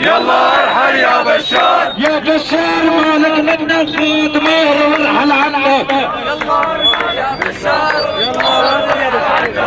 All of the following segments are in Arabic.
يلا ارحل يا بشار. يا بشار مالك منا خذ مهر وارحل عنك. يلا ارحل يا بشار.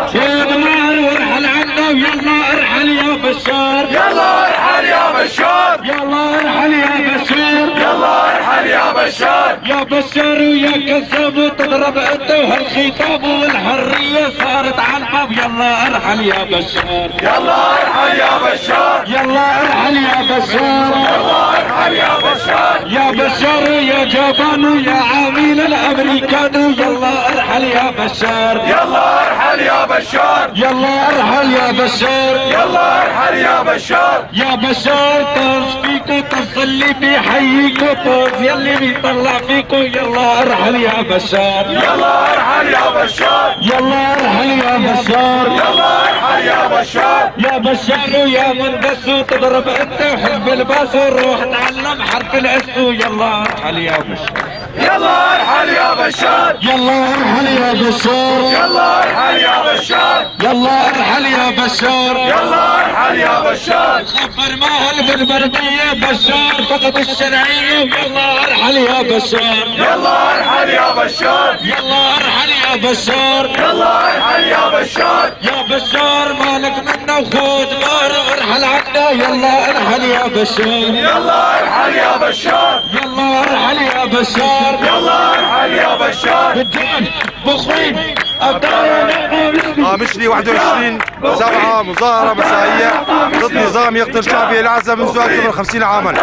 خذ مهر وارحل عنك. يلا ارحل يا بشار. يلا ارحل يا بشار. يلا ارحل يا بشار. يلا ارحل يا بشار. يا بشار ويا كذاب تضرب انت وهالخطاب والحريه صارت على الباب. يلا ارحل يا بشار. يلا ارحل يا بشار. يلا ارحل يا بشار. يلا ارحل يا بشار. يا بشار يا جبان يا عميل الامريكان. يلا ارحل يا بشار. يلا ارحل يا بشار. يلا ارحل يا بشار. يلا ارحل يا بشار. يا بشار طاز فيكو تصلي بيحييكو طاز يلي بيطلع فيكو. يلا ارحل يا بشار. يلا ارحل يا بشار. يلا ارحل يا بشار. يلا ارحل يا بشار. يا بشار يا من بسو تضرب انت وحب الباسو. روح تعلم حرف الاسو. يلا ارحل يا بشار. يلا ارحل يا بشار. يلا ارحل يا بشار. يلا ارحل يا بشار. يلا ارحل يا بشار. يلا ارحل يا بشار. خبر ماهل بالبردية بشار فقد الشرعية. يلا ارحل يا بشار. يلا ارحل يا بشار. يلا ارحل يا بشار. يلا ارحل يا بشار. يا بشار مالك منا وخذ مهر ارحل عنا. يلا ارحل يا بشار. يلا ارحل يا بشار. يلا ارحل يا بشار. يلا ارحل يا بشار. بالجان بخيم أبداً مشري 21/7 مظاهرة مسائية ضد نظام يقتل شعبه الأعزى منذ أكثر من 50 عاما.